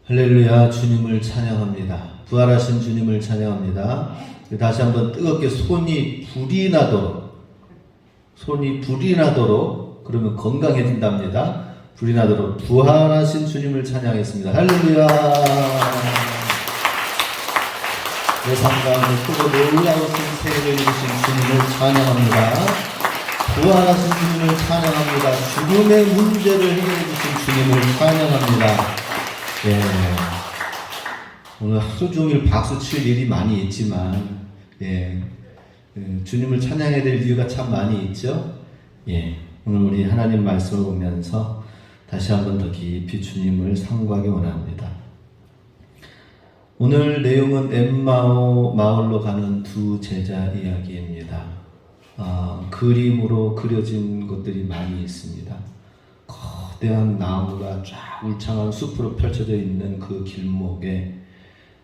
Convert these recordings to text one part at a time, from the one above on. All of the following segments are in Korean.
할렐루야. 주님을 찬양합니다. 부활하신 주님을 찬양합니다. 다시 한번 뜨겁게 손이 불이 나도록 그러면 건강해진답니다. 불이 나도록 부활하신 주님을 찬양했습니다. 할렐루야. 내 삶 가운데 크고 놀라우신 세례를 이루신 주님을 찬양합니다. 부활하신 주님을 찬양합니다. 죽음의 문제를 해결해 주신 주님을 찬양합니다. 예. 오늘 하루 종일 박수 칠 일이 많이 있지만, 주님을 찬양해야 될 이유가 참 많이 있죠? 오늘 우리 하나님 말씀을 보면서 다시 한번 더 깊이 주님을 상고하기 원합니다. 오늘 내용은 엠마오 마을로 가는 두 제자 이야기입니다. 그림으로 그려진 것들이 많이 있습니다. 거대한 나무가 쫙 울창한 숲으로 펼쳐져 있는 그 길목에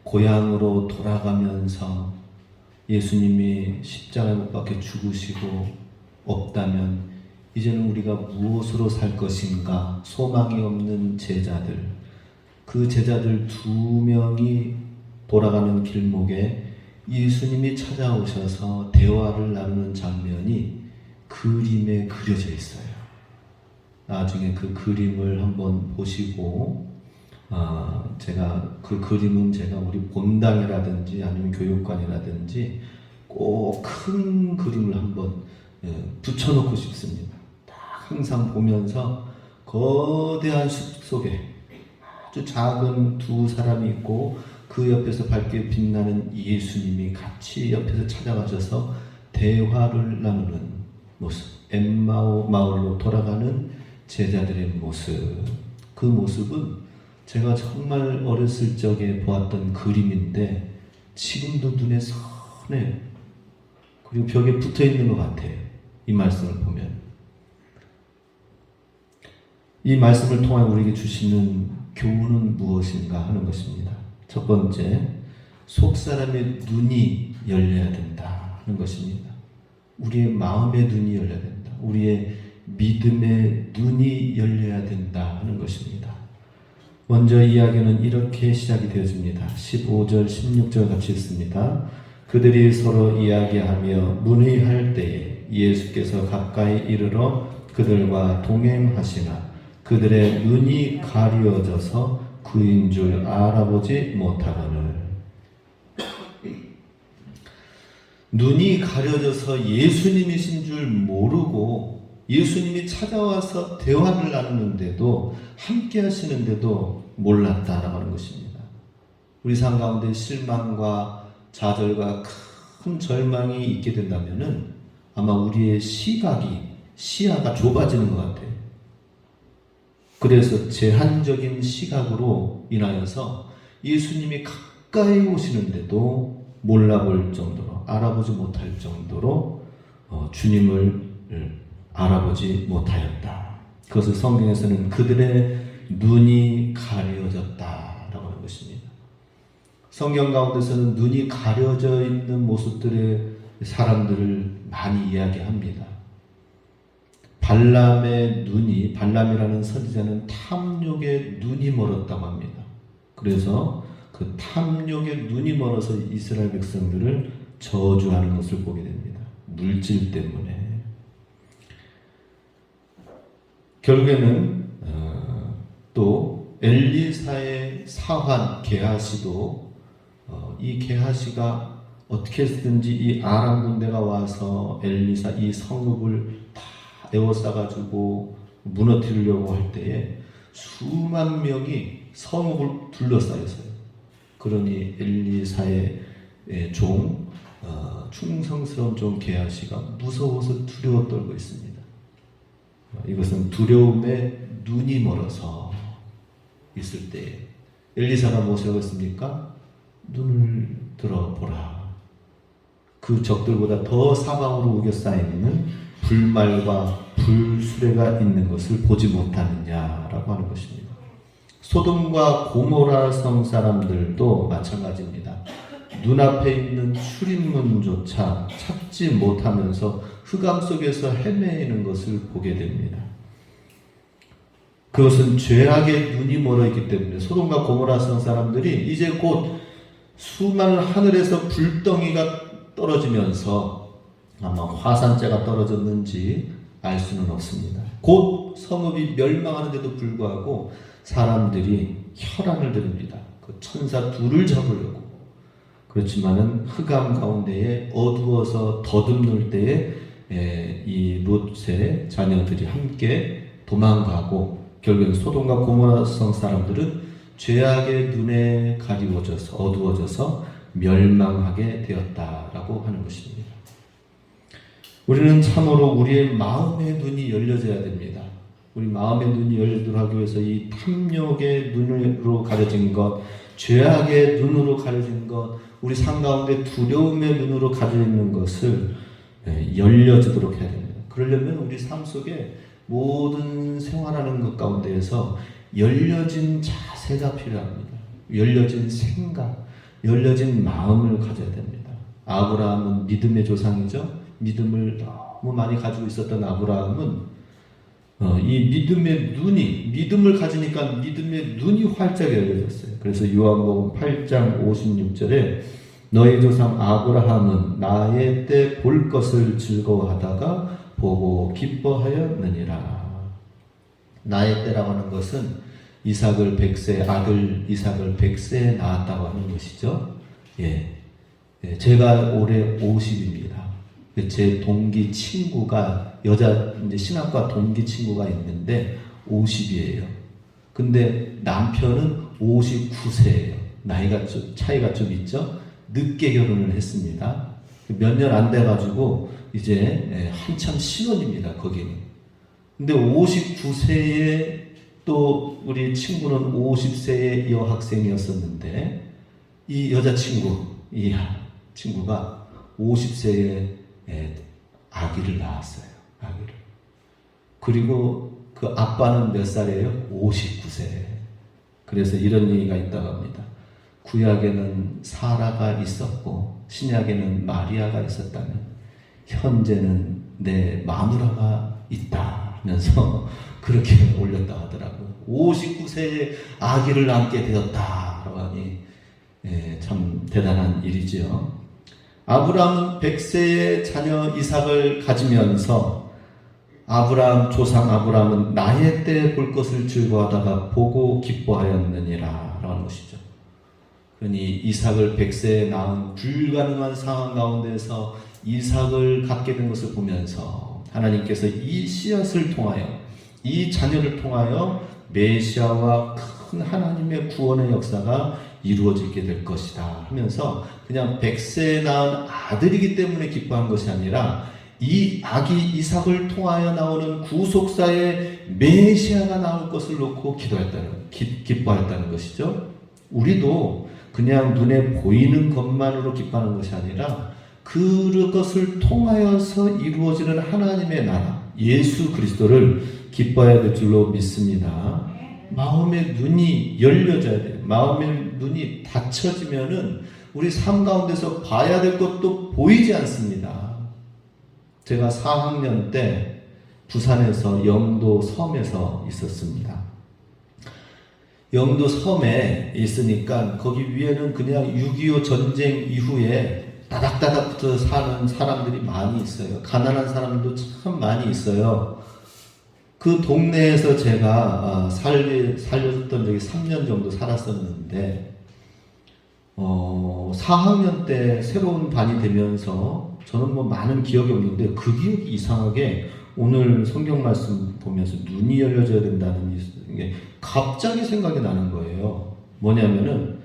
고향으로 돌아가면서 예수님이 십자가에 못 박혀 죽으시고 없다면 이제는 우리가 무엇으로 살 것인가 소망이 없는 제자들, 그 제자들 2명이 돌아가는 길목에 예수님이 찾아오셔서 대화를 나누는 장면이 그림에 그려져 있어요. 나중에 그 그림을 한번 보시고 제가 그 그림은 제가 우리 본당이라든지 아니면 교육관이라든지 꼭 큰 그림을 한번 붙여놓고 싶습니다. 딱 항상 보면서 거대한 숲 속에 아주 작은 두 사람이 있고 그 옆에서 밝게 빛나는 예수님이 같이 옆에서 찾아가셔서 대화를 나누는 모습, 엠마오 마을로 돌아가는 제자들의 모습, 그 모습은 제가 정말 어렸을 적에 보았던 그림인데 지금도 눈에 선해요. 그리고 벽에 붙어있는 것 같아요. 이 말씀을 보면. 이 말씀을 통해 우리에게 주시는 교훈은 무엇인가 하는 것입니다. 첫 번째, 속사람의 눈이 열려야 된다 하는 것입니다. 우리의 마음의 눈이 열려야 된다. 우리의 믿음의 눈이 열려야 된다 하는 것입니다. 먼저 이야기는 이렇게 시작이 되어집니다. 15절, 16절 같이 읽습니다. 그들이 서로 이야기하며 문의할 때에 예수께서 가까이 이르러 그들과 동행하시나 그들의 눈이 가려져서 그인 줄 알아보지 못하거늘. 눈이 가려져서 예수님이신 줄 모르고 예수님이 찾아와서 대화를 나누는데도 함께 하시는데도 몰랐다라고 하는 것입니다. 우리 삶 가운데 실망과 좌절과 큰 절망이 있게 된다면은 아마 우리의 시야가 좁아지는 것 같아요. 그래서 제한적인 시각으로 인하여서 예수님이 가까이 오시는데도 몰라볼 정도로, 알아보지 못할 정도로 주님을 알아보지 못하였다. 그것을 성경에서는 그들의 눈이 가려졌다라고 하는 것입니다. 성경 가운데서는 눈이 가려져 있는 모습들의 사람들을 많이 이야기합니다. 발람이라는 선지자는 탐욕에 눈이 멀었다고 합니다. 그래서 그 탐욕에 눈이 멀어서 이스라엘 백성들을 저주하는 것을 보게 됩니다. 물질 때문에. 결국에는 또 엘리사의 사환 게하시도 이 게하시가 어떻게 해서든지 이 아람 군대가 와서 엘리사 이 성읍을 다 에워싸가지고 무너뜨리려고 할 때에 수만 명이 성읍을 둘러싸였어요. 그러니 엘리사의 충성스러운 종 게하시가 무서워서 두려워 떨고 있습니다. 이것은 두려움에 눈이 멀어서 있을 때 엘리사가 무엇이라고 했습니까? 눈을 들어보라. 그 적들보다 더 사방으로 우겨싸여있는 불말과 불수레가 있는 것을 보지 못하느냐라고 하는 것입니다. 소돔과 고모라 성 사람들도 마찬가지입니다. 눈앞에 있는 출입문조차 찾지 못하면서 흑암 속에서 헤매이는 것을 보게 됩니다. 그것은 죄악의 눈이 멀어있기 때문에 소돔과 고모라 성 사람들이 이제 곧 수많은 하늘에서 불덩이가 떨어지면서 아마 화산재가 떨어졌는지 알 수는 없습니다. 곧 성읍이 멸망하는데도 불구하고 사람들이 혈안을 드립니다. 그 천사 둘을 잡으려고. 그렇지만은 흑암 가운데에 어두워서 더듬는 때에 이 롯의 자녀들이 함께 도망가고 결국엔 소돔과 고모라 성 사람들은 죄악의 눈에 가리워져서 어두워져서 멸망하게 되었다라고 하는 것입니다. 우리는 참으로 우리의 마음의 눈이 열려져야 됩니다. 우리 마음의 눈이 열리도록 하기 위해서 이 탐욕의 눈으로 가려진 것, 죄악의 눈으로 가려진 것, 우리 삶 가운데 두려움의 눈으로 가려져 있는 것을 열려지도록 해야 됩니다. 그러려면 우리 삶 속에 모든 생활하는 것 가운데에서 열려진 자세가 필요합니다. 열려진 생각, 열려진 마음을 가져야 됩니다. 아브라함은 믿음의 조상이죠. 믿음을 너무 많이 가지고 있었던 아브라함은 이 믿음을 가지니까 믿음의 눈이 활짝 열려졌어요. 그래서 요한복음 8장 56절에 너희 조상 아브라함은 나의 때 볼 것을 즐거워하다가 보고 기뻐하였느니라. 나의 때라고 하는 것은 이삭을 100세 아들 이삭을 100세에 낳았다고 하는 것이죠. 제가 올해 50입니다. 제 동기 친구가 여자 이제 신학과 동기 친구가 있는데 50이에요. 근데 남편은 59세예요. 나이가 좀 차이가 좀 있죠. 늦게 결혼을 했습니다. 몇 년 안 돼가지고 이제 한참 신혼입니다. 거기는. 근데 59세에 또 우리 친구는 50세의 여학생이었었는데 이 여자친구, 이 친구가 50세에 아기를 낳았어요. 아기를. 그리고 그 아빠는 몇 살이에요? 59세. 그래서 이런 얘기가 있다고 합니다. 구약에는 사라가 있었고 신약에는 마리아가 있었다면 현재는 내 마누라가 있다 하면서 그렇게 올렸다 하더라고요. 59세에 아기를 낳게 되었다라고 하니 참 대단한 일이죠. 아브라함은 100세의 자녀 이삭을 가지면서 조상 아브라함은 나의 때 볼 것을 즐거워하다가 보고 기뻐하였느니라 라는 것이죠. 그러니 이삭을 100세에 낳은 불가능한 상황 가운데서 이삭을 갖게 된 것을 보면서 하나님께서 이 씨앗을 통하여 이 자녀를 통하여 메시아와 큰 하나님의 구원의 역사가 이루어지게 될 것이다 하면서 그냥 100세에 낳은 아들이기 때문에 기뻐한 것이 아니라 이 아기 이삭을 통하여 나오는 구속사의 메시아가 나올 것을 놓고 기뻐했다는 것이죠. 우리도 그냥 눈에 보이는 것만으로 기뻐하는 것이 아니라 그것을 통하여서 이루어지는 하나님의 나라 예수 그리스도를 기뻐해야 될 줄로 믿습니다. 마음의 눈이 열려져야 돼요. 마음의 눈이 닫혀지면은 우리 삶 가운데서 봐야 될 것도 보이지 않습니다. 제가 4학년 때 부산에서 영도 섬에서 있었습니다. 영도 섬에 있으니까 거기 위에는 그냥 6.25 전쟁 이후에 따닥따닥 붙어 사는 사람들이 많이 있어요. 가난한 사람도 참 많이 있어요. 그 동네에서 제가 살려줬던 적이 3년 정도 살았었는데 4학년 때 새로운 반이 되면서 저는 뭐 많은 기억이 없는데 그 기억이 이상하게 오늘 성경 말씀 보면서 눈이 열려져야 된다는 게 갑자기 생각이 나는 거예요. 뭐냐면은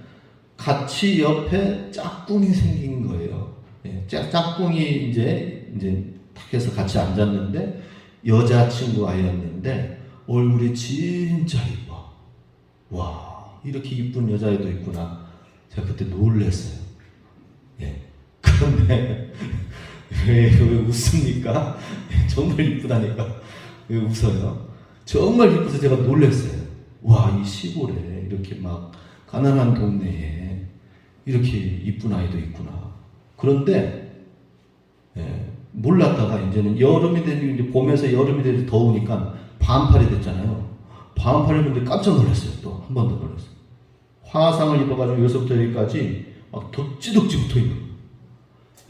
같이 옆에 짝꿍이 생긴 거예요. 짝꿍이 이제 딱 해서 같이 앉았는데 여자친구 아이였는데 얼굴이 진짜 이뻐. 와, 이렇게 이쁜 여자애도 있구나. 제가 그때 놀랬어요. 그런데 왜 웃습니까? 정말 이쁘다니까. 왜 웃어요? 정말 이뻐서 제가 놀랬어요. 와, 이 시골에 이렇게 막 가난한 동네에 이렇게 이쁜 아이도 있구나. 그런데 몰랐다가 이제는 여름이 되니 이제 봄에서 여름이 되니 더우니까 반팔이 됐잖아요. 반팔 입는데 깜짝 놀랐어요. 또 한 번 더 놀랐어요. 화상을 입어가지고 여기서부터 여기까지 막 덕지덕지 붙어 있는 거예요.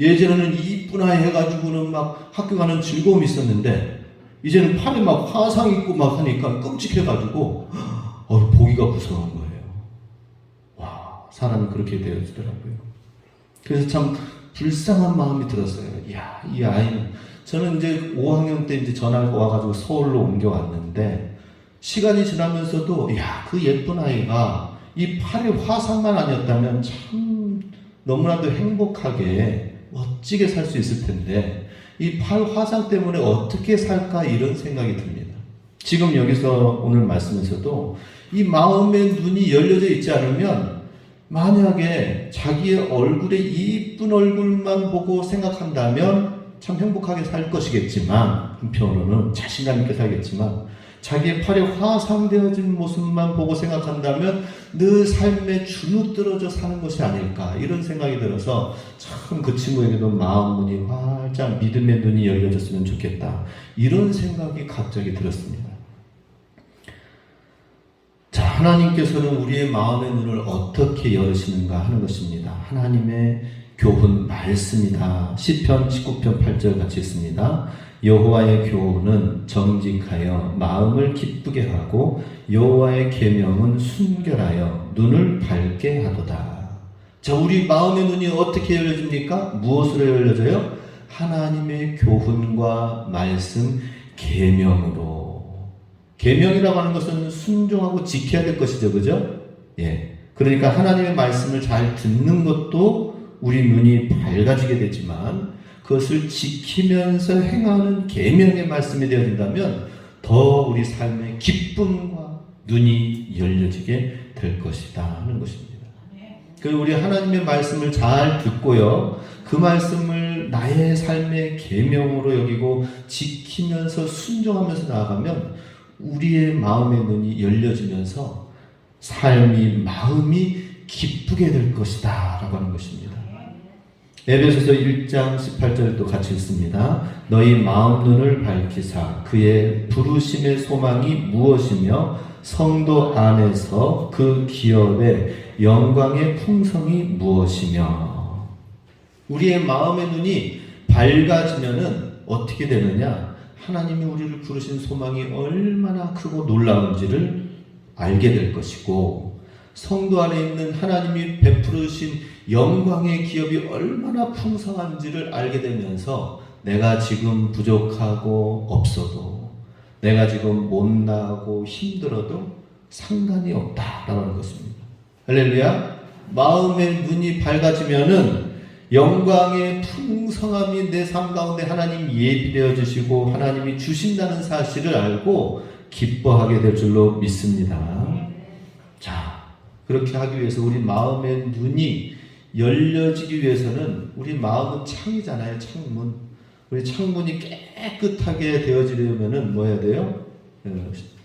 예전에는 이쁜 아이 해가지고는 막 학교 가는 즐거움이 있었는데 이제는 팔에 막 화상 입고 막 하니까 끔찍해가지고 보기가 무서운 거예요. 와, 사람이 그렇게 되어지더라고요. 그래서 참 불쌍한 마음이 들었어요. 이야, 이 아이는 저는 이제 5학년 때 이제 전화가 와가지고 서울로 옮겨왔는데 시간이 지나면서도 야, 그 예쁜 아이가 이 팔에 화상만 아니었다면 참 너무나도 행복하게 멋지게 살 수 있을 텐데 이 팔 화상 때문에 어떻게 살까 이런 생각이 듭니다. 지금 여기서 오늘 말씀에서도 이 마음의 눈이 열려져 있지 않으면 만약에 자기의 얼굴에 이쁜 얼굴만 보고 생각한다면 참 행복하게 살 것이겠지만 한편으로는 자신감 있게 살겠지만 자기의 팔에 화상되어진 모습만 보고 생각한다면 늘 삶에 주눅들어져 사는 것이 아닐까 이런 생각이 들어서 참 그 친구에게도 마음 문이 활짝 믿음의 눈이 열려졌으면 좋겠다 이런 생각이 갑자기 들었습니다. 자, 하나님께서는 우리의 마음의 눈을 어떻게 열으시는가 하는 것입니다. 하나님의 교훈 말씀이다. 시편 19편 8절 같이 있습니다. 여호와의 교훈은 정직하여 마음을 기쁘게 하고 여호와의 계명은 순결하여 눈을 밝게 하도다. 자, 우리 마음의 눈이 어떻게 열려집니까? 무엇으로 열려져요? 하나님의 교훈과 말씀, 계명으로. 계명이라고 하는 것은 순종하고 지켜야 될 것이죠, 그죠? 예. 그러니까 하나님의 말씀을 잘 듣는 것도 우리 눈이 밝아지게 되지만 그것을 지키면서 행하는 계명의 말씀이 되어진다면 더 우리 삶의 기쁨과 눈이 열려지게 될 것이다 하는 것입니다. 우리 하나님의 말씀을 잘 듣고요. 그 말씀을 나의 삶의 계명으로 여기고 지키면서 순종하면서 나아가면 우리의 마음의 눈이 열려지면서 마음이 기쁘게 될 것이다 라고 하는 것입니다. 에베소서 1장 18절도 같이 읽습니다. 너희 마음 눈을 밝히사 그의 부르심의 소망이 무엇이며 성도 안에서 그 기업의 영광의 풍성이 무엇이며. 우리의 마음의 눈이 밝아지면은 어떻게 되느냐? 하나님이 우리를 부르신 소망이 얼마나 크고 놀라운지를 알게 될 것이고 성도 안에 있는 하나님이 베푸르신 영광의 기업이 얼마나 풍성한지를 알게 되면서 내가 지금 부족하고 없어도 내가 지금 못나고 힘들어도 상관이 없다라고 하는 것입니다. 할렐루야. 마음의 눈이 밝아지면은 영광의 풍성함이 내 삶 가운데 하나님 예비되어 주시고 하나님이 주신다는 사실을 알고 기뻐하게 될 줄로 믿습니다. 자, 그렇게 하기 위해서 우리 마음의 눈이 열려지기 위해서는 우리 마음은 창이잖아요. 창문. 우리 창문이 깨끗하게 되어지려면은 뭐 해야 돼요?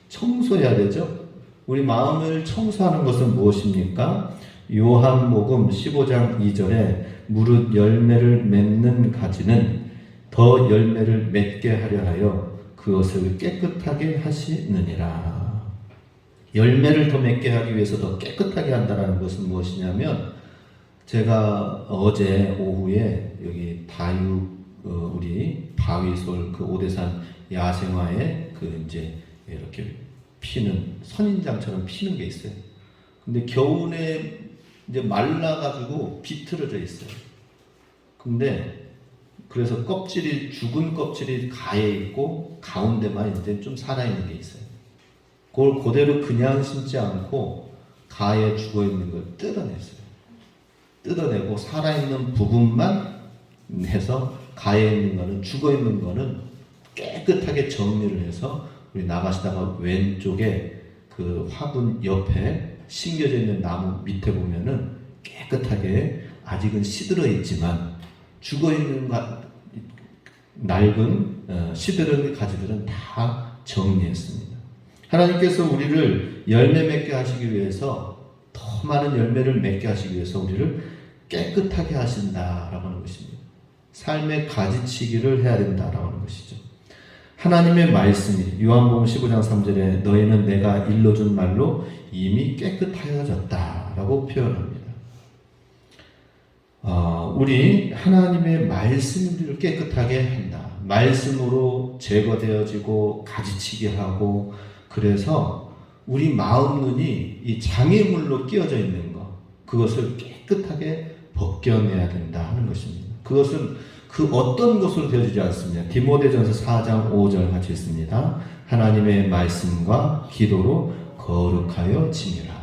청소해야 되죠. 우리 마음을 청소하는 것은 무엇입니까? 요한복음 15장 2절에 무릇 열매를 맺는 가지는 더 열매를 맺게 하려 하여 그것을 깨끗하게 하시느니라. 열매를 더 맺게 하기 위해서 더 깨끗하게 한다는 것은 무엇이냐면 제가 어제 오후에 여기 다육 우리 바위솔 그 오대산 야생화에 그 이제 이렇게 피는 선인장처럼 피는 게 있어요. 근데 겨울에 이제 말라가지고 비틀어져 있어요. 근데 그래서 껍질이 죽은 껍질이 가에 있고 가운데만 이제 좀 살아있는 게 있어요. 그걸 그대로 그냥 심지 않고 가에 죽어 있는 걸 뜯어냈어요. 뜯어내고 살아있는 부분만 해서 가에 있는 거는 죽어 있는 거는 깨끗하게 정리를 해서 우리 나가시다가 왼쪽에 그 화분 옆에 심겨져 있는 나무 밑에 보면은 깨끗하게 아직은 시들어 있지만 죽어 있는 낡은 시들은 가지들은 다 정리했습니다. 하나님께서 우리를 열매 맺게 하시기 위해서 더 많은 열매를 맺게 하시기 위해서 우리를 깨끗하게 하신다라고 하는 것입니다. 삶의 가지치기를 해야 된다라고 하는 것이죠. 하나님의 말씀이 요한복음 15장 3절에 너희는 내가 일러준 말로 이미 깨끗하여졌다 라고 표현합니다. 우리 하나님의 말씀이 우리를 깨끗하게 한다. 말씀으로 제거되어지고 가지치게 하고, 그래서 우리 마음 눈이 이 장애물로 끼어져 있는 것, 그것을 깨끗하게 벗겨내야 된다 하는 것입니다. 그것은 그 어떤 것으로 되어지지 않습니다. 디모데전서 4장 5절 같이 있습니다. 하나님의 말씀과 기도로 거룩하여 지니라.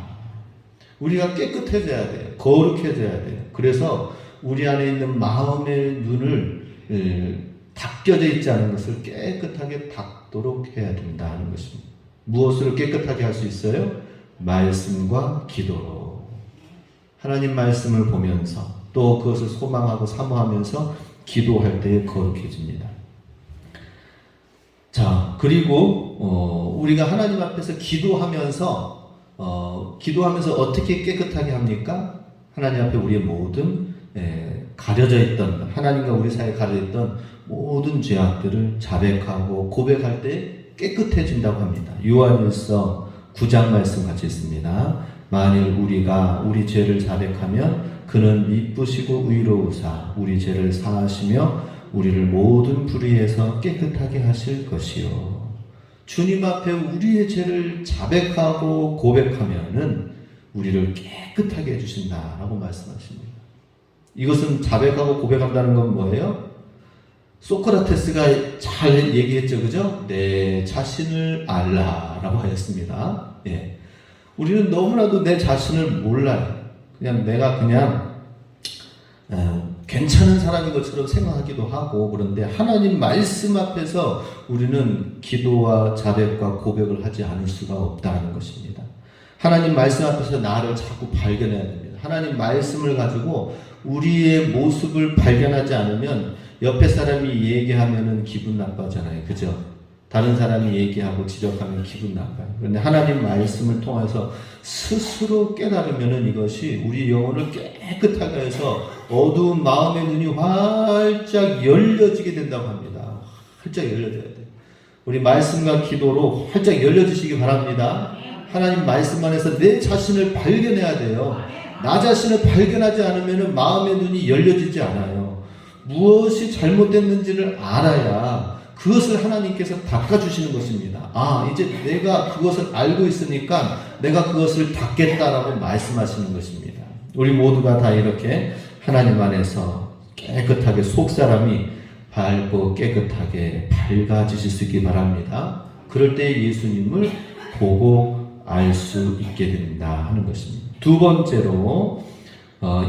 우리가 깨끗해져야 돼요. 거룩해져야 돼요. 그래서 우리 안에 있는 마음의 눈을 닦여져 있지 않은 것을 깨끗하게 닦도록 해야 된다 하는 것입니다. 무엇으로 깨끗하게 할 수 있어요? 말씀과 기도로. 하나님 말씀을 보면서 또 그것을 소망하고 사모하면서 기도할 때 거룩해집니다. 자, 그리고 우리가 하나님 앞에서 기도하면서 어떻게 깨끗하게 합니까? 하나님 앞에 우리의 모든 가려져 있던, 하나님과 우리 사이에 가려져 있던 모든 죄악들을 자백하고 고백할 때 깨끗해진다고 합니다. 요한일서 9장 말씀 같이 있습니다. 만일 우리가 우리 죄를 자백하면 그는 미쁘시고 의로우사 우리 죄를 사하시며 우리를 모든 불의에서 깨끗하게 하실 것이요. 주님 앞에 우리의 죄를 자백하고 고백하면은 우리를 깨끗하게 해주신다라고 말씀하십니다. 이것은 자백하고 고백한다는 건 뭐예요? 소크라테스가 잘 얘기했죠, 그죠? 내 자신을 알라라고 하였습니다. 예. 우리는 너무나도 내 자신을 몰라요. 내가 괜찮은 사람인 것처럼 생각하기도 하고, 그런데 하나님 말씀 앞에서 우리는 기도와 자백과 고백을 하지 않을 수가 없다는 것입니다. 하나님 말씀 앞에서 나를 자꾸 발견해야 됩니다. 하나님 말씀을 가지고 우리의 모습을 발견하지 않으면 옆에 사람이 얘기하면은 기분 나빠잖아요. 그죠? 다른 사람이 얘기하고 지적하면 기분 나빠요. 그런데 하나님 말씀을 통해서 스스로 깨달으면은 이것이 우리 영혼을 깨끗하게 해서 어두운 마음의 눈이 활짝 열려지게 된다고 합니다. 활짝 열려져야 돼요. 우리 말씀과 기도로 활짝 열려주시기 바랍니다. 하나님 말씀 안에서 내 자신을 발견해야 돼요. 나 자신을 발견하지 않으면 마음의 눈이 열려지지 않아요. 무엇이 잘못됐는지를 알아야 그것을 하나님께서 닦아주시는 것입니다. 이제 내가 그것을 알고 있으니까 내가 그것을 닦겠다라고 말씀하시는 것입니다. 우리 모두가 다 이렇게 하나님 안에서 깨끗하게 속사람이 밝고 깨끗하게 밝아지실 수 있기 바랍니다. 그럴 때 예수님을 보고 알 수 있게 된다 하는 것입니다. 두 번째로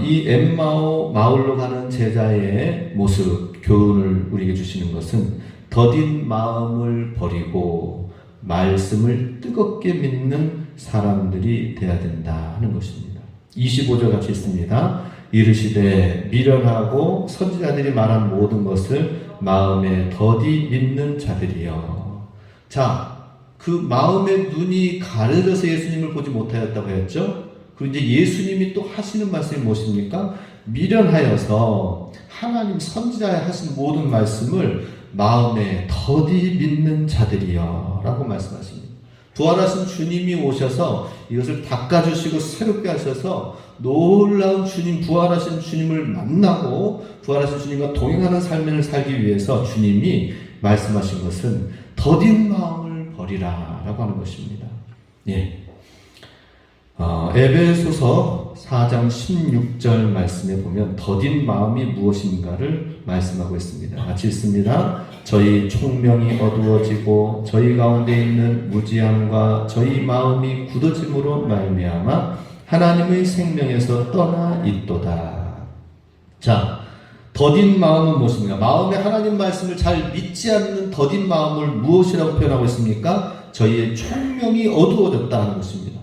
이 엠마오 마을로 가는 제자의 모습, 교훈을 우리에게 주시는 것은 더딘 마음을 버리고 말씀을 뜨겁게 믿는 사람들이 되어야 된다 하는 것입니다. 25절 같이 있습니다. 이르시되 미련하고 선지자들이 말한 모든 것을 마음에 더디 믿는 자들이여. 자, 그 마음의 눈이 가려져서 예수님을 보지 못하였다고 했죠. 그리고 이제 예수님이 또 하시는 말씀이 무엇입니까? 미련하여서 하나님 선지자에 하신 모든 말씀을 마음에 더디 믿는 자들이여 라고 말씀하십니다. 부활하신 주님이 오셔서 이것을 닦아주시고 새롭게 하셔서 놀라운 주님, 부활하신 주님을 만나고 부활하신 주님과 동행하는 삶을 살기 위해서 주님이 말씀하신 것은 더딘 마음을 버리라 라고 하는 것입니다. 예. 에베소서 4장 16절 말씀에 보면 더딘 마음이 무엇인가를 말씀하고 있습니다. 같이 있습니다. 저희 총명이 어두워지고 저희 가운데 있는 무지함과 저희 마음이 굳어짐으로 말미암아 하나님의 생명에서 떠나 있도다. 자, 더딘 마음은 무엇입니까? 마음에 하나님 말씀을 잘 믿지 않는 더딘 마음을 무엇이라고 표현하고 있습니까? 저희의 총명이 어두워졌다는 것입니다.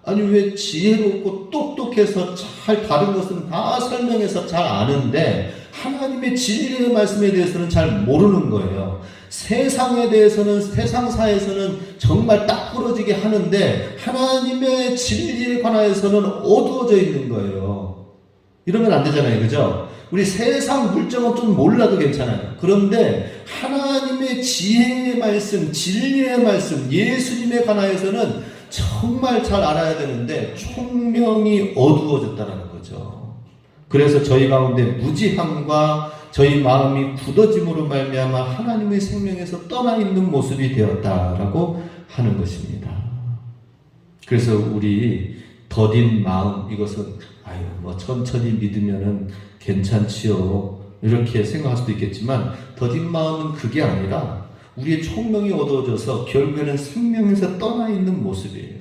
아니, 왜 지혜롭고 똑똑해서 잘 다른 것은 다 설명해서 잘 아는데 하나님의 진리의 말씀에 대해서는 잘 모르는 거예요. 세상에 대해서는, 세상사에서는 정말 딱 부러지게 하는데 하나님의 진리에 관하여서는 어두워져 있는 거예요. 이러면 안 되잖아요. 그죠? 우리 세상 물정은 좀 몰라도 괜찮아요. 그런데 하나님의 지혜의 말씀, 진리의 말씀, 예수님에 관하여서는 정말 잘 알아야 되는데 총명이 어두워졌다는 거죠. 그래서 저희 가운데 무지함과 저희 마음이 굳어짐으로 말미암아 하나님의 생명에서 떠나 있는 모습이 되었다라고 하는 것입니다. 그래서 우리 더딘 마음, 이것은 뭐 천천히 믿으면은 괜찮지요, 이렇게 생각할 수도 있겠지만, 더딘 마음은 그게 아니라 우리의 총명이 어두워져서 결국에는 생명에서 떠나 있는 모습이에요.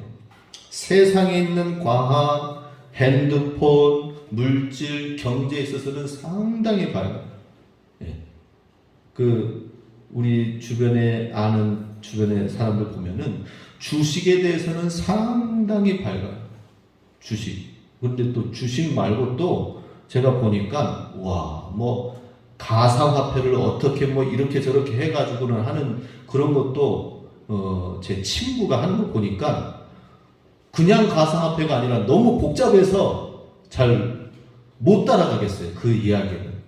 세상에 있는 과학, 핸드폰, 물질, 경제에 있어서는 상당히 밝아요. 우리 주변에 아는 주변의 사람들 보면은 주식에 대해서는 상당히 밝아요. 주식. 근데 또 주식 말고 또 제가 보니까 가상화폐를 어떻게 이렇게 저렇게 해가지고는 하는 그런 것도 제 친구가 하는 거 보니까 그냥 가상화폐가 아니라 너무 복잡해서 잘 못 따라가겠어요. 그 이야기는.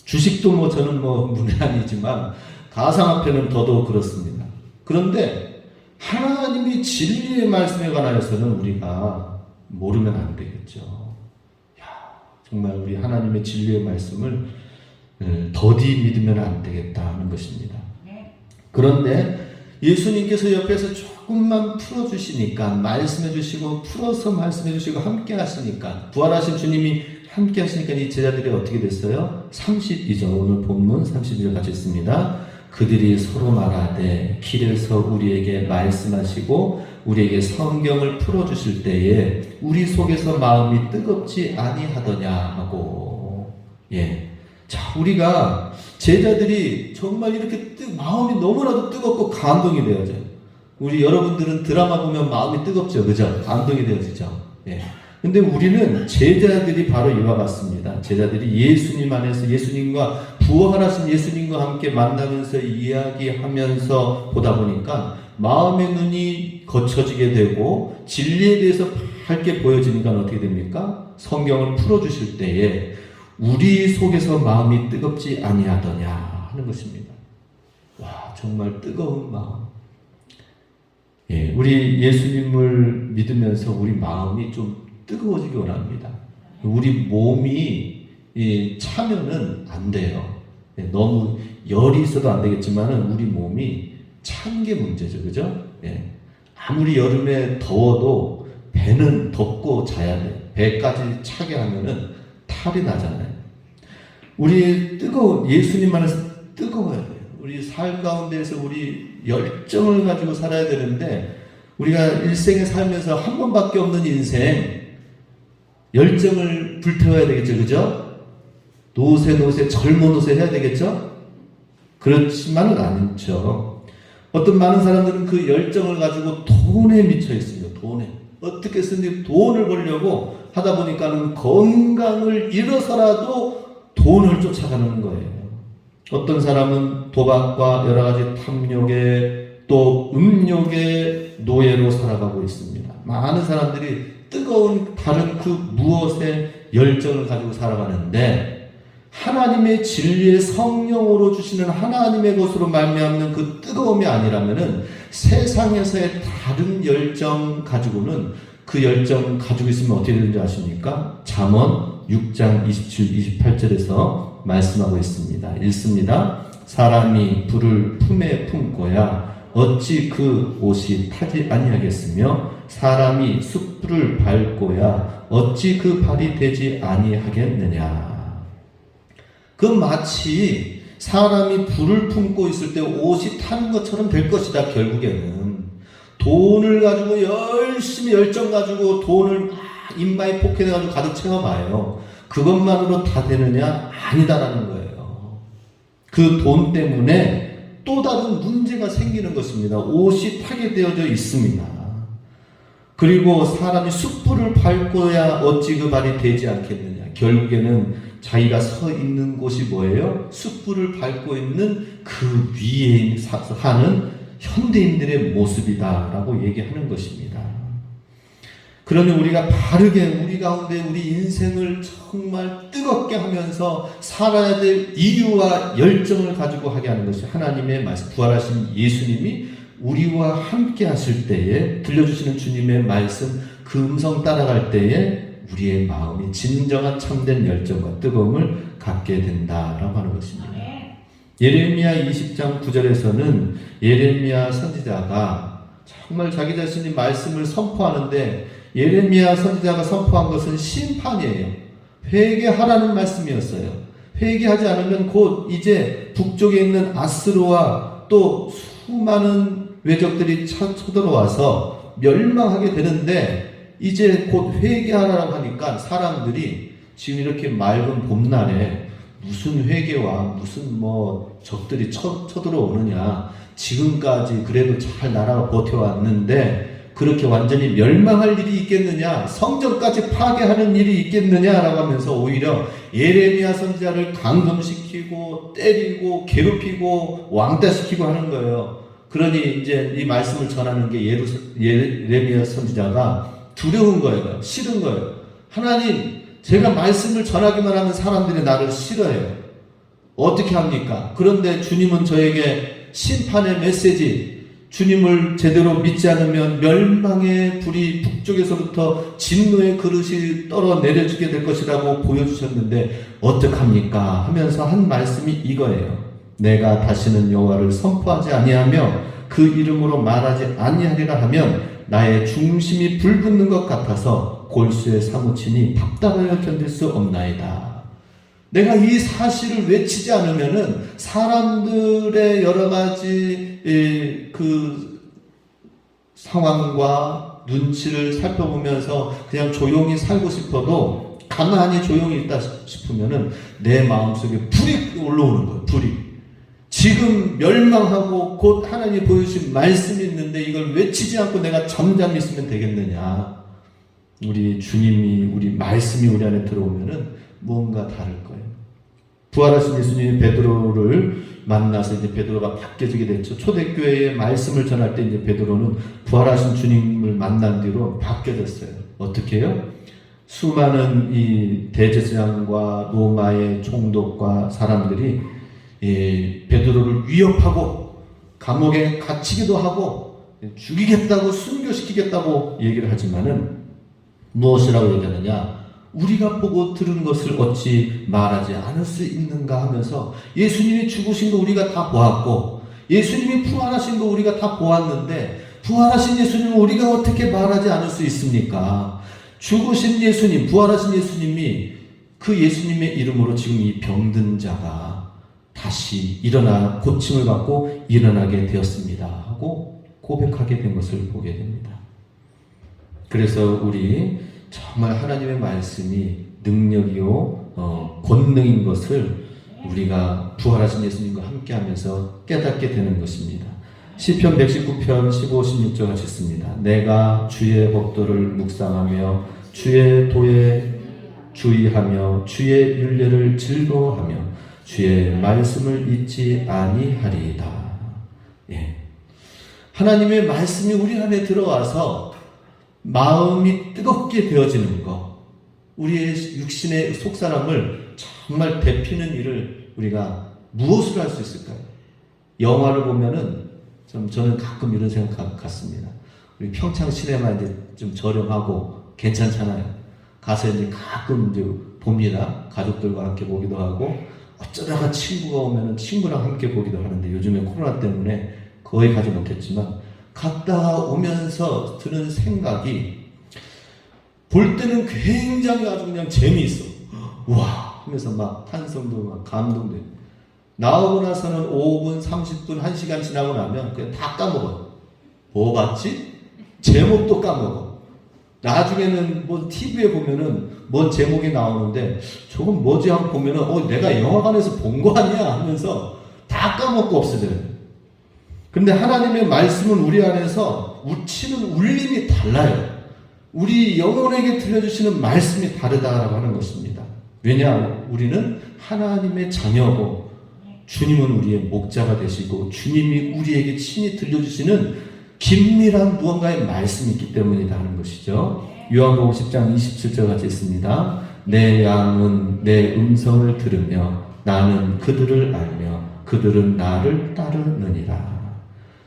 주식도 저는 문외한이지만 가상화폐는 더더욱 그렇습니다. 그런데 하나님이 진리의 말씀에 관하여서는 우리가 모르면 안 되겠죠. 정말 우리 하나님의 진리의 말씀을 더디 믿으면 안 되겠다 하는 것입니다. 그런데 예수님께서 옆에서 조금만 풀어주시니까, 말씀해 주시고 풀어서 말씀해 주시고 함께 하시니까, 부활하신 주님이 함께 하시니까 이 제자들이 어떻게 됐어요? 32절, 오늘 본문 32절 같이 있습니다. 그들이 서로 말하되 길에서 우리에게 말씀하시고 우리에게 성경을 풀어주실 때에 우리 속에서 마음이 뜨겁지 아니하더냐 하고. 자, 우리가 제자들이 정말 이렇게 마음이 너무나도 뜨겁고 감동이 되어져요. 우리 여러분들은 드라마 보면 마음이 뜨겁죠, 그죠? 감동이 되어지죠. 근데 우리는 제자들이 바로 이와 같습니다. 제자들이 예수님 안에서 예수님과 부활하신 예수님과 함께 만나면서 이야기하면서 보다 보니까 마음의 눈이 거쳐지게 되고 진리에 대해서 밝게 보여지니까 어떻게 됩니까? 성경을 풀어주실 때에 우리 속에서 마음이 뜨겁지 아니하더냐 하는 것입니다. 정말 뜨거운 마음. 우리 예수님을 믿으면서 우리 마음이 좀 뜨거워지기 원합니다. 우리 몸이 차면은 안 돼요. 너무 열이 있어도 안 되겠지만 우리 몸이 찬 게 문제죠. 그죠? 아무리 여름에 더워도 배는 덥고 자야 돼. 배까지 차게 하면은 탈이 나잖아요. 우리 예수님 안에서 뜨거워야 돼요. 우리 삶 가운데에서 우리 열정을 가지고 살아야 되는데, 우리가 일생에 살면서 한 번밖에 없는 인생, 열정을 불태워야 되겠죠. 그죠? 노세 젊은 노세 해야 되겠죠? 그렇지만은 않죠. 어떤 많은 사람들은 그 열정을 가지고 돈에 미쳐 있습니다. 돈에. 어떻게 쓰니 돈을 벌려고 하다 보니까는 건강을 잃어서라도 돈을 쫓아가는 거예요. 어떤 사람은 도박과 여러 가지 탐욕에 또 음욕의 노예로 살아가고 있습니다. 많은 사람들이 뜨거운 다른 그 무엇에 열정을 가지고 살아가는데, 하나님의 진리의 성령으로 주시는 하나님의 것으로 말미암는 그 뜨거움이 아니라면은 세상에서의 다른 열정 가지고는, 그 열정 가지고 있으면 어떻게 되는지 아십니까? 잠언 6장 27, 28절에서 말씀하고 있습니다. 읽습니다. 사람이 불을 품에 품고야 어찌 그 옷이 타지 아니하겠으며, 사람이 숯불을 밟고야 어찌 그 발이 되지 아니하겠느냐. 그 마치 사람이 불을 품고 있을 때 옷이 타는 것처럼 될 것이다. 결국에는 돈을 가지고 열심히 열정 가지고 돈을 인마에 포켓해 가지고 가득 채워봐요. 그것만으로 다 되느냐? 아니다라는 거예요. 그 돈 때문에 또 다른 문제가 생기는 것입니다. 옷이 타게 되어져 있습니다. 그리고 사람이 숯불을 밟고야 어찌 그 발이 되지 않겠느냐. 결국에는 자기가 서 있는 곳이 뭐예요? 숯불을 밟고 있는 그 위에 사는 현대인들의 모습이다라고 얘기하는 것입니다. 그러니 우리가 바르게 우리 가운데 우리 인생을 정말 뜨겁게 하면서 살아야 될 이유와 열정을 가지고 하게 하는 것이 하나님의 말씀, 부활하신 예수님이 우리와 함께 하실 때에 들려주시는 주님의 말씀, 그 음성 따라갈 때에 우리의 마음이 진정한 참된 열정과 뜨거움을 갖게 된다라고 하는 것입니다. 예레미야 20장 9절에서는 예레미야 선지자가 정말 자기 자신이 말씀을 선포하는데, 예레미야 선지자가 선포한 것은 심판이에요. 회개하라는 말씀이었어요. 회개하지 않으면 곧 이제 북쪽에 있는 아스루와 또 수많은 외적들이 쳐들어와서 멸망하게 되는데, 이제 곧 회개하라고 하니까 사람들이 지금 이렇게 맑은 봄날에 무슨 회개와 무슨 적들이 쳐들어오느냐, 지금까지 그래도 잘 나라가 버텨왔는데 그렇게 완전히 멸망할 일이 있겠느냐, 성전까지 파괴하는 일이 있겠느냐라고 하면서 오히려 예레미야 선지자를 감금시키고 때리고 괴롭히고 왕따시키고 하는 거예요. 그러니 이제 이 말씀을 전하는 게 예레미야 선지자가 두려운 거예요. 싫은 거예요. 하나님, 제가 말씀을 전하기만 하면 사람들이 나를 싫어해요. 어떻게 합니까? 그런데 주님은 저에게 심판의 메시지, 주님을 제대로 믿지 않으면 멸망의 불이 북쪽에서부터 진노의 그릇이 떨어 내려지게 될 것이라고 보여주셨는데 어떡합니까? 하면서 한 말씀이 이거예요. 내가 다시는 여호와를 선포하지 아니하며 그 이름으로 말하지 아니하리라 하면 나의 중심이 불붙는 것 같아서 골수에 사무치니 답답하여 견딜 수 없나이다. 내가 이 사실을 외치지 않으면은 사람들의 여러 가지 그 상황과 눈치를 살펴보면서 그냥 조용히 살고 싶어도 가만히 조용히 있다 싶으면은 내 마음속에 불이 올라오는 거예요. 불이. 지금 멸망하고 곧 하나님이 보여주신 말씀이 있는데 이걸 외치지 않고 내가 잠잠히 있으면 되겠느냐. 우리 주님이, 우리 말씀이 우리 안에 들어오면은 뭔가 다를 거예요. 부활하신 예수님이 베드로를 만나서 이제 베드로가 바뀌어지게 됐죠. 초대교회의 말씀을 전할 때 이제 베드로는 부활하신 주님을 만난 뒤로 바뀌어졌어요. 어떻게 해요? 수많은 이 대제사장과 로마의 총독과 사람들이 베드로를 위협하고 감옥에 갇히기도 하고 죽이겠다고 순교시키겠다고 얘기를 하지만은 무엇이라고 얘기하느냐? 우리가 보고 들은 것을 어찌 말하지 않을 수 있는가 하면서 예수님이 죽으신 거 우리가 다 보았고 예수님이 부활하신 거 우리가 다 보았는데 부활하신 예수님을 우리가 어떻게 말하지 않을 수 있습니까? 죽으신 예수님, 부활하신 예수님이 그 예수님의 이름으로 지금 이 병든 자가 다시 일어나 고침을 받고 일어나게 되었습니다 하고 고백하게 된 것을 보게 됩니다. 그래서 우리 정말 하나님의 말씀이 능력이요 권능인 것을 우리가 부활하신 예수님과 함께하면서 깨닫게 되는 것입니다. 시편 119편 15, 16절 하셨습니다. 내가 주의 법도를 묵상하며 주의 도에 주의하며 주의 율례를 즐거워하며 주의 말씀을 잊지 아니하리이다. 예. 하나님의 말씀이 우리 안에 들어와서 마음이 뜨겁게 되어지는 것, 우리의 육신의 속사람을 정말 데피는 일을 우리가 무엇을 할 수 있을까요? 영화를 보면은 저는 가끔 이런 생각 갖습니다. 우리 평창 시네마 이제 좀 저렴하고 괜찮잖아요. 가서 이제 가끔 이제 봅니다. 가족들과 함께 보기도 하고 어쩌다가 친구가 오면은 친구랑 함께 보기도 하는데 요즘에 코로나 때문에 거의 가지 못했지만 갔다가 오면서 드는 생각이 볼 때는 굉장히 아주 그냥 재미있어. 와 하면서 막 탄성도 막 감동도 나오고 나서는 5분, 30분, 1시간 지나고 나면 그냥 다 까먹어요. 뭐 봤지? 제목도 까먹어. 나중에는 뭐 TV에 보면은 뭔 제목이 나오는데 저건 뭐지 하고 보면은 내가 영화관에서 본 거 아니야 하면서 다 까먹고 없어져요. 근데 하나님의 말씀은 우리 안에서 치는 울림이 달라요. 우리 영혼에게 들려주시는 말씀이 다르다라고 하는 것입니다. 왜냐? 우리는 하나님의 자녀고 주님은 우리의 목자가 되시고 주님이 우리에게 친히 들려주시는 긴밀한 무언가의 말씀이 있기 때문이다 하는 것이죠. 요한복음 10장 27절 같이 있습니다. 내 양은 내 음성을 들으며 나는 그들을 알며 그들은 나를 따르느니라.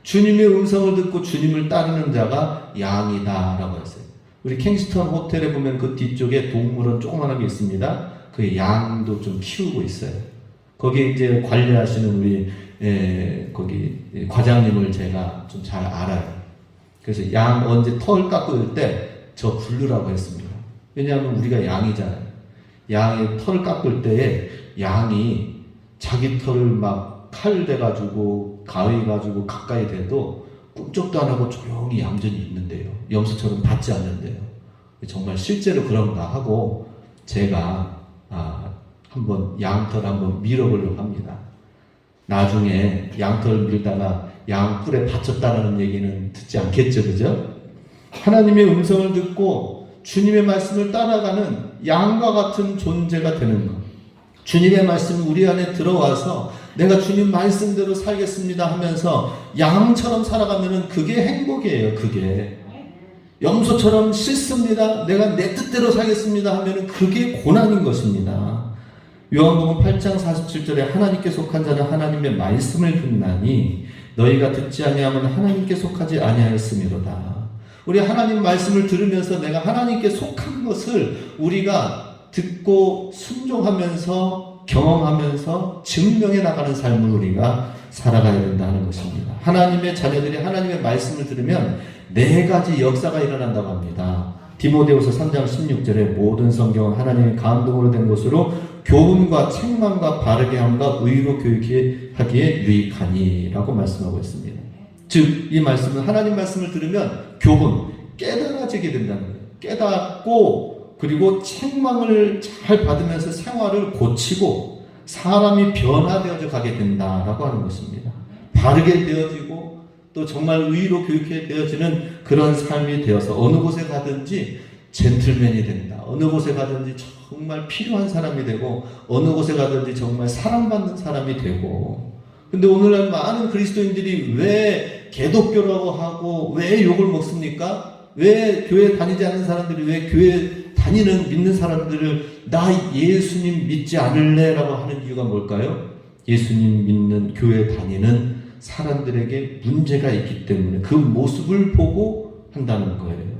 주님의 음성을 듣고 주님을 따르는 자가 양이다 라고 했어요. 우리 킹스턴 호텔에 보면 그 뒤쪽에 동물원 조그만한 게 있습니다. 그 양도 좀 키우고 있어요. 거기 이제 관리하시는 우리 거기 과장님을 제가 좀 잘 알아요. 그래서 양 언제 털 깎을 때 저 부르라고 했습니다. 왜냐하면 우리가 양이잖아요. 양이 털 깎을 때에 양이 자기 털을 막 칼 대가지고 가위 가지고 가까이 대도 꿈쩍도 안 하고 조용히 얌전히 있는데요. 염소처럼 받지 않는데요. 정말 실제로 그런가 하고 제가 한번 양털 한번 밀어보려고 합니다. 나중에 양털 밀다가 양 뿔에 받쳤다라는 얘기는 듣지 않겠죠, 그죠? 하나님의 음성을 듣고 주님의 말씀을 따라가는 양과 같은 존재가 되는 것. 주님의 말씀이 우리 안에 들어와서 내가 주님 말씀대로 살겠습니다 하면서 양처럼 살아가면은 그게 행복이에요. 그게 염소처럼 싫습니다, 내가 내 뜻대로 살겠습니다 하면은 그게 고난인 것입니다. 요한복음 8장 47절에 하나님께 속한 자는 하나님의 말씀을 듣나니 너희가 듣지 아니하면 하나님께 속하지 아니하였음이로다. 우리 하나님 말씀을 들으면서 내가 하나님께 속한 것을 우리가 듣고 순종하면서 경험하면서 증명해 나가는 삶을 우리가 살아가야 된다는 것입니다. 하나님의 자녀들이 하나님의 말씀을 들으면 네 가지 역사가 일어난다고 합니다. 디모데후서 3장 16절에 모든 성경은 하나님의 감동으로 된 것으로 교훈과 책망과 바르게 함과 의로 교육하기에 유익하니 라고 말씀하고 있습니다. 즉 이 말씀은 하나님 말씀을 들으면 교훈, 깨달아지게 된다는 거예요. 깨닫고 그리고 책망을 잘 받으면서 생활을 고치고 사람이 변화되어져 가게 된다라고 하는 것입니다. 바르게 되어지고 또 정말 의로 교육해 되어지는 그런 삶이 되어서 어느 곳에 가든지 젠틀맨이 된다. 어느 곳에 가든지 정말 필요한 사람이 되고 어느 곳에 가든지 정말 사랑받는 사람이 되고. 근데 오늘날 많은 그리스도인들이 왜 개독교라고 하고 왜 욕을 먹습니까? 왜 교회 다니지 않는 사람들이 왜 교회 다니는 믿는 사람들을 나 예수님 믿지 않을래? 라고 하는 이유가 뭘까요? 예수님 믿는 교회 다니는 사람들에게 문제가 있기 때문에 그 모습을 보고 한다는 거예요.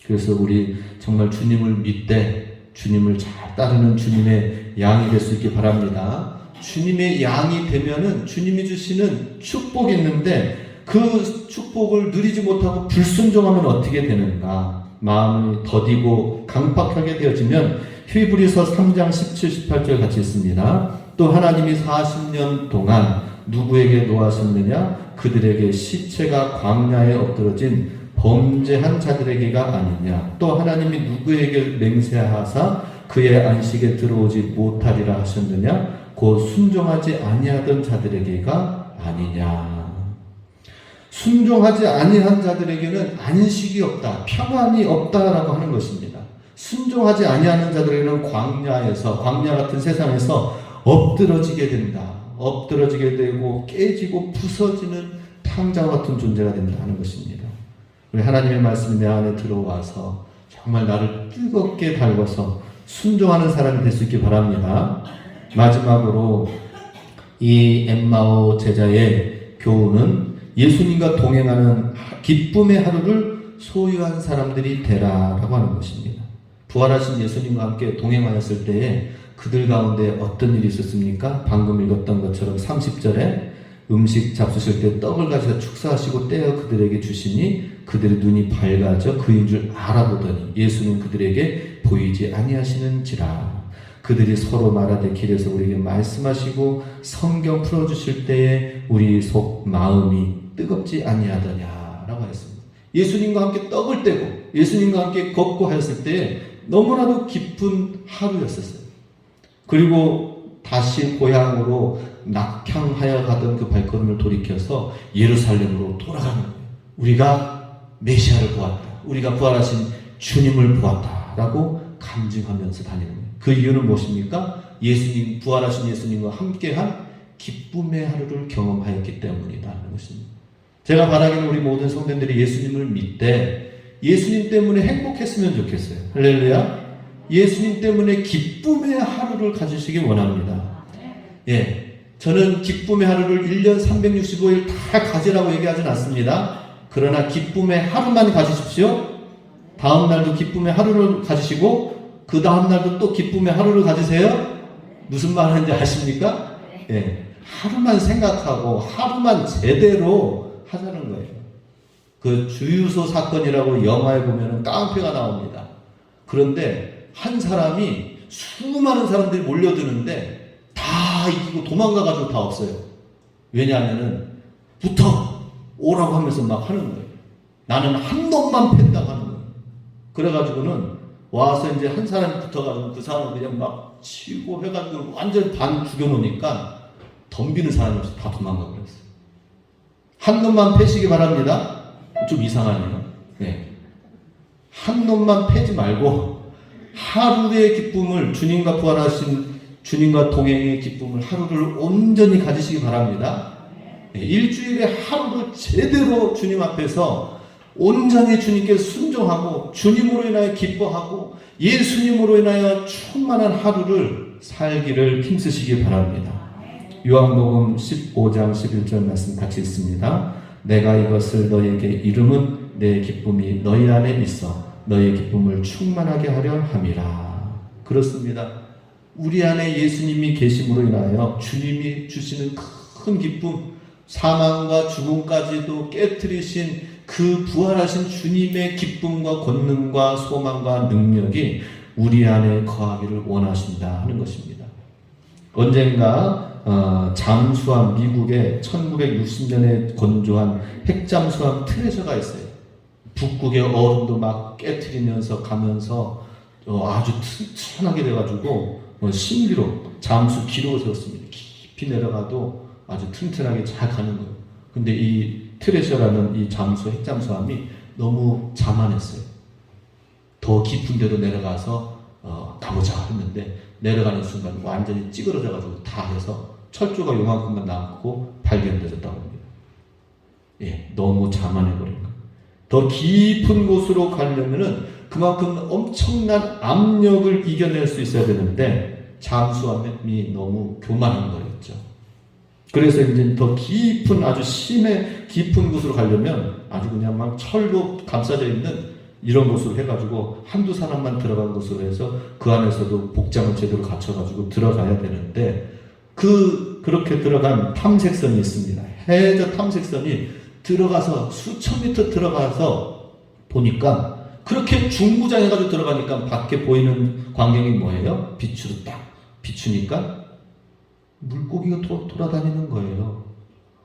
그래서 우리 정말 주님을 믿되 주님을 잘 따르는 주님의 양이 될 수 있기 바랍니다. 주님의 양이 되면은 주님이 주시는 축복이 있는데 그 축복을 누리지 못하고 불순종하면 어떻게 되는가? 마음이 더디고 강팍하게 되어지면 히브리서 3장 17, 18절 같이 있습니다. 또 하나님이 40년 동안 누구에게 노하셨느냐? 그들에게 시체가 광야에 엎드러진 범죄한 자들에게가 아니냐? 또 하나님이 누구에게 맹세하사 그의 안식에 들어오지 못하리라 하셨느냐? 곧 순종하지 아니하던 자들에게가 아니냐? 순종하지 아니한 자들에게는 안식이 없다, 평안이 없다라고 하는 것입니다. 순종하지 아니하는 자들에게는 광야 같은 세상에서 엎드러지게 된다. 엎드러지게 되고 깨지고 부서지는 탕자 같은 존재가 된다는 것입니다. 우리 하나님의 말씀이 내 안에 들어와서 정말 나를 뜨겁게 달궈서 순종하는 사람이 될 수 있기 바랍니다. 마지막으로 이 엠마오 제자의 교훈은 예수님과 동행하는 기쁨의 하루를 소유한 사람들이 되라라고 하는 것입니다. 부활하신 예수님과 함께 동행하였을 때에 그들 가운데 어떤 일이 있었습니까? 방금 읽었던 것처럼 30절에 음식 잡수실 때 떡을 가져다 축사하시고 떼어 그들에게 주시니 그들의 눈이 밝아져 그인 줄 알아보더니 예수는 그들에게 보이지 아니하시는지라. 그들이 서로 말하되 길에서 우리에게 말씀하시고 성경 풀어주실 때에 우리 속 마음이 뜨겁지 아니하더냐라고 했습니다. 예수님과 함께 떡을 떼고 예수님과 함께 걷고 하였을 때에 너무나도 기쁜 하루였었어요. 그리고 다시 고향으로 낙향하여 가던 그 발걸음을 돌이켜서 예루살렘으로 돌아가는 거예요. 우리가 메시아를 보았다. 우리가 부활하신 주님을 보았다라고 간증하면서 다니는 거예요. 그 이유는 무엇입니까? 예수님, 부활하신 예수님과 함께한 기쁨의 하루를 경험하였기 때문이다 하는 것입니다. 제가 바라기는 우리 모든 성도들이 예수님을 믿되 예수님 때문에 행복했으면 좋겠어요. 할렐루야. 예수님 때문에 기쁨의 하루를 가지시기 원합니다. 예, 저는 기쁨의 하루를 1년 365일 다 가지라고 얘기하진 않습니다. 그러나 기쁨의 하루만 가지십시오. 다음 날도 기쁨의 하루를 가지시고 그 다음 날도 또 기쁨의 하루를 가지세요. 무슨 말 하는지 아십니까? 예, 하루만 생각하고 하루만 제대로 하자는 거예요. 그 주유소 사건이라고 영화에 보면 깡패가 나옵니다. 그런데 한 사람이 수많은 사람들이 몰려드는데 다 이기고 도망가가지고 다 없어요. 왜냐하면은 붙어 오라고 하면서 막 하는 거예요. 나는 한 놈만 팬다고 하는 거예요. 그래가지고는 와서 이제 한 사람이 붙어가지고 그 사람을 그냥 막 치고 해가지고 완전 반 죽여놓으니까 덤비는 사람이 없어 다 도망가 버렸어요. 한 놈만 패시기 바랍니다. 좀 이상하네요. 네. 한 놈만 패지 말고 하루의 기쁨을 주님과 부활하신 주님과 동행의 기쁨을 하루를 온전히 가지시기 바랍니다. 네. 일주일에 하루를 제대로 주님 앞에서 온전히 주님께 순종하고 주님으로 인하여 기뻐하고 예수님으로 인하여 충만한 하루를 살기를 힘쓰시기 바랍니다. 요한복음 15장 11절 말씀 같이 읽습니다. 내가 이것을 너희에게 이름은 내 기쁨이 너희 안에 있어 너희의 기쁨을 충만하게 하려 함이라. 그렇습니다. 우리 안에 예수님이 계심으로 인하여 주님이 주시는 큰 기쁨, 사망과 죽음까지도 깨트리신 그 부활하신 주님의 기쁨과 권능과 소망과 능력이 우리 안에 거하기를 원하신다 하는 것입니다. 언젠가 잠수함, 미국의 1960년에 건조한 핵잠수함 트레저가 있어요. 북극의 얼음도 막 깨트리면서 가면서 아주 튼튼하게 돼가지고 신기록 잠수 기록을 세웠습니다. 깊이 내려가도 아주 튼튼하게 잘 가는 거예요. 근데 이 트레저라는 이 핵잠수함이 너무 자만했어요. 더 깊은 데로 내려가서 가보자 했는데 내려가는 순간 완전히 찌그러져가지고 다 해서 철조가 요만큼만 남고 발견되었다고 합니다. 예, 너무 자만해버린 거예요. 더 깊은 곳으로 가려면은 그만큼 엄청난 압력을 이겨낼 수 있어야 되는데 잠수함이 너무 교만한 거였죠. 그래서 이제 더 깊은 아주 심해 깊은 곳으로 가려면 아주 그냥 막 철로 감싸져 있는 이런 곳으로 해가지고 한두 사람만 들어간 곳으로 해서 그 안에서도 복장을 제대로 갖춰가지고 들어가야 되는데 그렇게 들어간 탐색선이 있습니다. 해저 탐색선이 들어가서 수천 미터 들어가서 보니까 그렇게 중부장해가지고 들어가니까 밖에 보이는 광경이 뭐예요? 빛으로 딱 비추니까 물고기가 돌아다니는 거예요.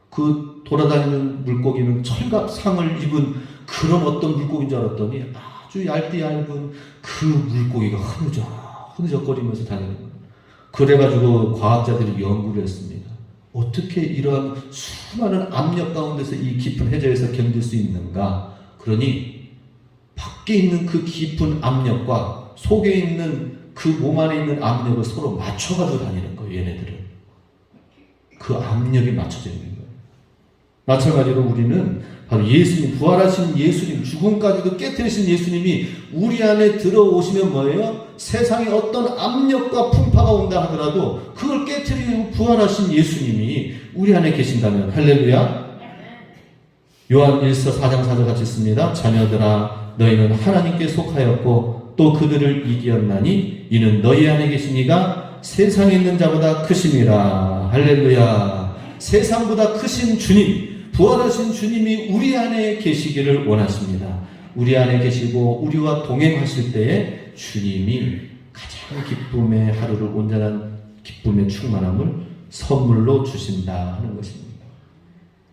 그 돌아다니는 물고기는 철갑상을 입은 그런 어떤 물고기인 줄 알았더니 아주 얇은 그 물고기가 흐느적거리면서 다니는 거예요. 그래가지고 과학자들이 연구를 했습니다. 어떻게 이러한 수많은 압력 가운데서 이 깊은 해저에서 견딜 수 있는가? 그러니 밖에 있는 그 깊은 압력과 속에 있는 그 몸 안에 있는 압력을 서로 맞춰가지고 다니는 거예요. 얘네들은. 그 압력이 맞춰져 있는 거예요. 마찬가지로 우리는 바로 예수님, 부활하신 예수님, 죽음까지도 깨뜨리신 예수님이 우리 안에 들어오시면 뭐예요? 세상에 어떤 압력과 풍파가 온다 하더라도 그걸 깨뜨리고 부활하신 예수님이 우리 안에 계신다면 할렐루야. 요한 1서 4장 4절 같이 있습니다. 자녀들아 너희는 하나님께 속하였고 또 그들을 이기었나니 이는 너희 안에 계신 이가 세상에 있는 자보다 크심이라. 할렐루야. 세상보다 크신 주님, 부활하신 주님이 우리 안에 계시기를 원하십니다. 우리 안에 계시고 우리와 동행하실 때에 주님이 가장 기쁨의 하루를 온전한 기쁨의 충만함을 선물로 주신다 하는 것입니다.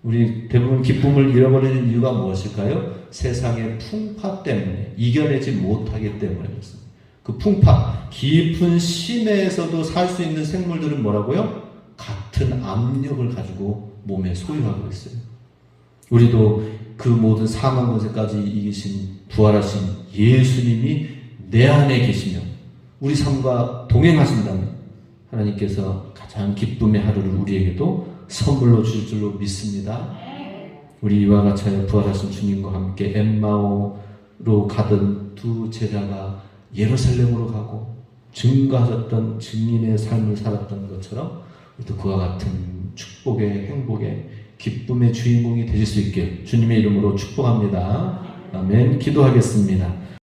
우리 대부분 기쁨을 잃어버리는 이유가 무엇일까요? 세상의 풍파 때문에, 이겨내지 못하기 때문에 그렇습니다. 그 풍파, 깊은 심해에서도 살 수 있는 생물들은 뭐라고요? 같은 압력을 가지고 몸에 소유하고 있어요. 우리도 그 모든 사망 권세까지 이기신 부활하신 예수님이 내 안에 계시면 우리 삶과 동행하신다면 하나님께서 가장 기쁨의 하루를 우리에게도 선물로 주실 줄로 믿습니다. 우리 이와 같이 부활하신 주님과 함께 엠마오 가던 두 제자가 예루살렘으로 가고 증거하셨던 증인의 삶을 살았던 것처럼 또 그와 같은 축복의 행복의 기쁨의 주인공이 되실 수 있게 주님의 이름으로 축복합니다. 아멘. 기도하겠습니다.